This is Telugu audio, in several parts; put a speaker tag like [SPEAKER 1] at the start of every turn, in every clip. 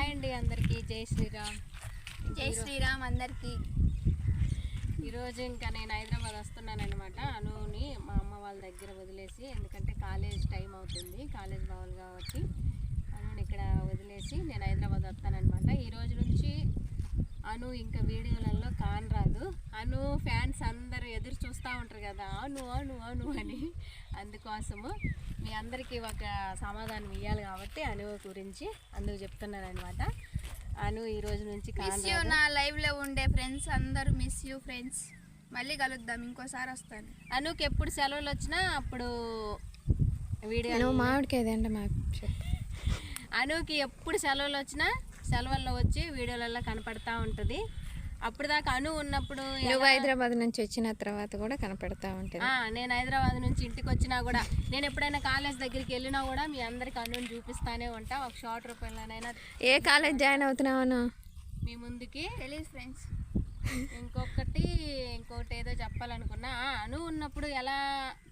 [SPEAKER 1] హాయ్ అండి అందరికీ, జై శ్రీరామ్.
[SPEAKER 2] జై శ్రీరామ్ అందరికీ.
[SPEAKER 1] ఈరోజు ఇంకా నేను హైదరాబాద్ వస్తున్నాను అనమాట. అనుని మా అమ్మ వాళ్ళ దగ్గర వదిలేసి, ఎందుకంటే కాలేజ్ టైం అవుతుంది, కాలేజ్ బావాలి కాబట్టి అనుని ఇక్కడ వదిలేసి నేను హైదరాబాద్ వస్తానమాట. ఈ రోజు నుంచి అను ఇంకా వీడియోలలో కానరాదు. అను ఫ్యాన్స్ అందరూ ఎదురు చూస్తూ ఉంటారు కదా, అను అను అను అని. అందుకోసము మీ అందరికీ ఒక సమాధానం ఇవ్వాలి కాబట్టి అను గురించి అందుకు చెప్తున్నాను అనమాట. అను ఈ రోజు నుంచి
[SPEAKER 2] నా లైవ్ లో ఉండే ఫ్రెండ్స్ అందరూ మిస్ యూ ఫ్రెండ్స్. మళ్ళీ కలుద్దాం, ఇంకోసారి వస్తాను.
[SPEAKER 1] అనుకి ఎప్పుడు సెలవులు వచ్చినా అప్పుడు వీడియో
[SPEAKER 3] మామిడికాయదండి మాకు.
[SPEAKER 1] అనుకి ఎప్పుడు సెలవులు వచ్చినా సెలవుల్లో వచ్చి వీడియోలలో కనపడతా ఉంటుంది. అప్పుడు దాకా అను ఉన్నప్పుడు
[SPEAKER 3] నువ్వు హైదరాబాద్ నుంచి వచ్చిన తర్వాత కూడా కనపడతా ఉంటుంది.
[SPEAKER 1] నేను హైదరాబాద్ నుంచి ఇంటికి వచ్చినా కూడా, నేను ఎప్పుడైనా కాలేజ్ దగ్గరికి వెళ్ళినా కూడా మీ అందరికి అనుని చూపిస్తానే ఉంటా. ఒక షార్ట్ రూపంలోనైనా.
[SPEAKER 3] ఏ కాలేజ్ జాయిన్ అవుతున్నావు?
[SPEAKER 1] మీ ముందుకి
[SPEAKER 2] తెలీదు ఫ్రెండ్స్.
[SPEAKER 1] ఇంకొకటి ఏదో చెప్పాలనుకున్నా. అను ఉన్నప్పుడు ఎలా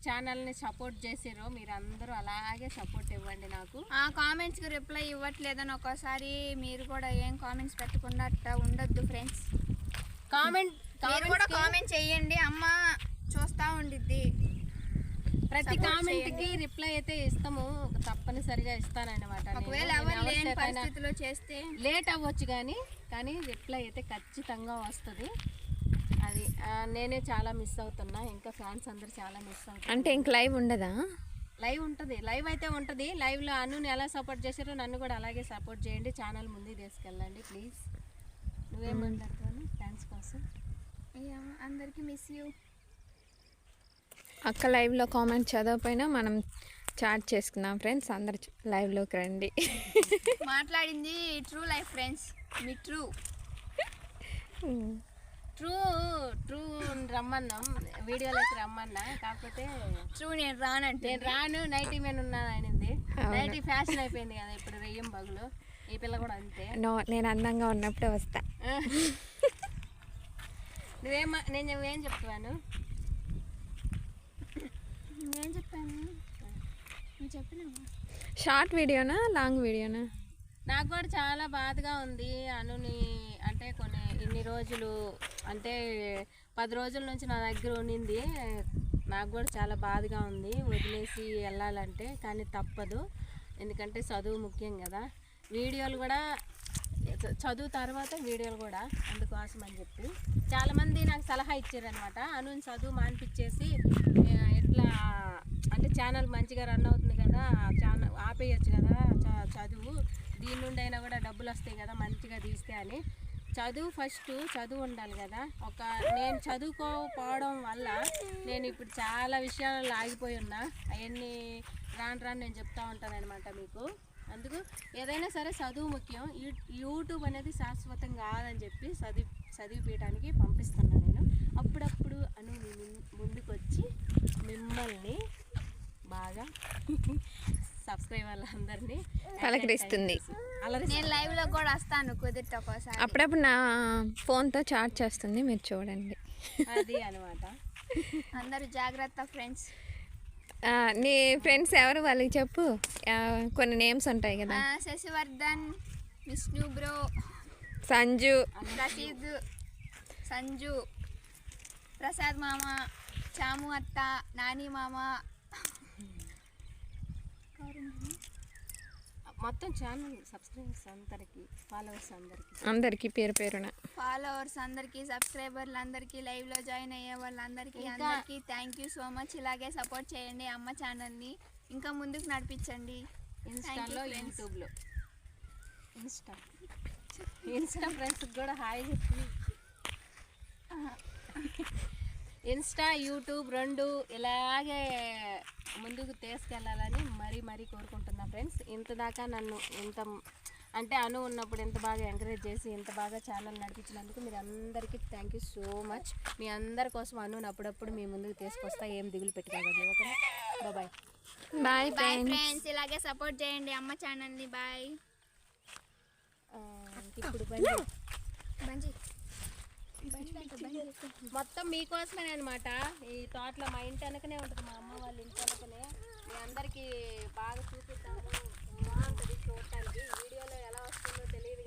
[SPEAKER 1] ఛానల్ని సపోర్ట్ చేసారో మీరు అందరూ అలాగే సపోర్ట్ ఇవ్వండి నాకు.
[SPEAKER 2] ఆ కామెంట్స్కి రిప్లై ఇవ్వట్లేదని ఒకసారి మీరు కూడా ఏం కామెంట్స్ పెట్టకుండా అట్లా ఉండొద్దు ఫ్రెండ్స్. కామెంట్ చేయండి, అమ్మ చూస్తూ ఉండిద్ది.
[SPEAKER 1] ప్రతి కామెంట్కి రిప్లై అయితే ఇస్తాము, తప్పనిసరిగా ఇస్తానన్నమాట.
[SPEAKER 2] ఒకవేళ ఎవరు లేని పరిస్థితిలో చేస్తే
[SPEAKER 1] లేట్ అవ్వచ్చు, కానీ రిప్లై అయితే ఖచ్చితంగా వస్తుంది. అది నేనే చాలా మిస్ అవుతున్నా, ఇంకా ఫ్యాన్స్ అందరు చాలా మిస్ అవుతున్నారు.
[SPEAKER 3] అంటే ఇంక లైవ్ ఉండదా?
[SPEAKER 1] లైవ్ ఉంటుంది, లైవ్ అయితే ఉంటుంది. లైవ్లో అనుని ఎలా సపోర్ట్ చేశారో నన్ను కూడా అలాగే సపోర్ట్ చేయండి. ఛానల్ ముందుకు తీసుకెళ్ళండి ప్లీజ్. నువ్వేమంటారు ఫ్యాన్స్ కోసం?
[SPEAKER 2] అందరికీ మిస్ యూ.
[SPEAKER 3] అక్క లైవ్లో కామెంట్ చదవకపోయినా మనం చాట్ చేసుకుందాం ఫ్రెండ్స్. అందరు లైవ్లోకి రండి.
[SPEAKER 2] మాట్లాడింది ట్రూ లైఫ్ ఫ్రెండ్స్, మీ ట్రూ
[SPEAKER 1] రమ్మన్నాం, వీడియోలోకి రమ్మన్నా. కాకపోతే
[SPEAKER 2] ట్రూ నేను రానంటే
[SPEAKER 1] నేను రాను, నైటీ మీద ఉన్నాను అనింది. నైటీ ఫ్యాషన్ అయిపోయింది కదా ఇప్పుడు, రెయ్యం బగులు. ఈ పిల్ల కూడా అంతే.
[SPEAKER 3] నేను అందంగా ఉన్నప్పుడే వస్తా.
[SPEAKER 1] నువ్వేం చెప్తాను?
[SPEAKER 2] నేను చెప్పాను, నువ్వు చెప్పినావా?
[SPEAKER 3] Short వీడియోనా long వీడియోనా?
[SPEAKER 1] నాకు కూడా చాలా బాధగా ఉంది. అనుని అంటే ఇన్ని రోజులు, అంటే 10 రోజుల నుంచి నా దగ్గర ఉండింది. నాకు కూడా చాలా బాధగా ఉంది వదిలేసి వెళ్ళాలంటే, కానీ తప్పదు. ఎందుకంటే చదువు ముఖ్యం కదా. వీడియోలు కూడా చదువు తర్వాత వీడియోలు కూడా, అందుకోసం అని చెప్పి చాలామంది నాకు సలహా ఇచ్చారనమాట. అనుని చదువు మానిపించేసి ఎట్లా అంటే ఛానల్ మంచిగా రన్ అవుతుంది కదా, ఛానల్ ఆపేయచ్చు కదా చదువు, దీని నుండి అయినా కూడా డబ్బులు వస్తాయి కదా మంచిగా తీస్తే అని. చదువు ఉండాలి కదా. నేను చదువుకోకపోవడం వల్ల నేను ఇప్పుడు చాలా విషయాలలో ఆగిపోయి ఉన్నా. అవన్నీ రాను నేను చెప్తా ఉంటాను అనమాట మీకు. అందుకు ఏదైనా సరే చదువు ముఖ్యం. యూట్యూబ్ అనేది శాశ్వతం కాదని చెప్పి చదివిపీయడానికి పంపిస్తున్నాను నేను. అప్పుడప్పుడు అను ముందుకు వచ్చి మిమ్మల్ని బాగా సబ్స్క్రైబర్లందరినీ
[SPEAKER 3] పలకరిస్తుంది.
[SPEAKER 2] నేను లైవ్లో కూడా వస్తాను కుదిరితే ఒకసారి.
[SPEAKER 3] అప్పుడప్పుడు నా ఫోన్తో చాట్ చేస్తుంది, మీరు చూడండి.
[SPEAKER 1] అది అనమాట.
[SPEAKER 2] అందరూ జాగ్రత్త ఫ్రెండ్స్.
[SPEAKER 3] నీ ఫ్రెండ్స్ ఎవరు వాళ్ళకి చెప్పు, కొన్ని నేమ్స్ ఉంటాయి కదా.
[SPEAKER 2] శశివర్ధన్, విష్ణు బ్రో,
[SPEAKER 3] సంజు,
[SPEAKER 2] రషీద్, సంజు, ప్రసాద్ మామ, చాము అత్త, నాని మామ,
[SPEAKER 1] మొత్తం ఛానల్ సబ్స్క్రైబర్స్
[SPEAKER 3] అందరికీ పేరు పేరున
[SPEAKER 2] ఫాలోవర్స్ అందరికీ, సబ్స్క్రైబర్లు అందరికీ, లైవ్లో జాయిన్ అయ్యే వాళ్ళందరికీ థ్యాంక్ యూ సో మచ్. ఇలాగే సపోర్ట్ చేయండి అమ్మ ఛానల్ని, ఇంకా ముందుకు నడిపించండి.
[SPEAKER 1] ఇన్స్టాలో, యూట్యూబ్లో, ఇన్స్టా ఫ్రెండ్స్కి కూడా హాయ్ చెప్పి. ఇన్స్టా, యూట్యూబ్ రెండు ఇలాగే ముందుకు తీసుకెళ్ళాలని మరీ కోరుకుంటున్నా ఫ్రెండ్స్. ఇంతదాకా నన్ను అంటే అను ఉన్నప్పుడు ఎంత బాగా ఎంకరేజ్ చేసి ఇంత బాగా ఛానల్ నడిపించినందుకు మీరు అందరికీ థ్యాంక్ యూ సో మచ్. మీ అందరి కోసం అనుని అప్పుడప్పుడు మీ ముందుకు తీసుకొస్తా, ఏం దిగులు పెట్టుకోకండి. ఓకేనా? Bye
[SPEAKER 2] bye friends. ఇలాగే సపోర్ట్ చేయండి అమ్మ ఛానల్ని. బాయ్.
[SPEAKER 1] ఇప్పుడు బంజీ మొత్తం మీకోసమే అనమాట. ఈ తోటలో మా ఇంటి వెనకనే ఉంటుంది, మా అమ్మ వాళ్ళ ఇంటి వెనకనే. మీ అందరికీ బాగా చూపిస్తాను, బాగుంటుంది చూడటానికి. వీడియోలో ఎలా వస్తుందో తెలియదు.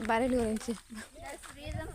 [SPEAKER 3] బర్రెల గురించి
[SPEAKER 2] దట్స్ రీజన్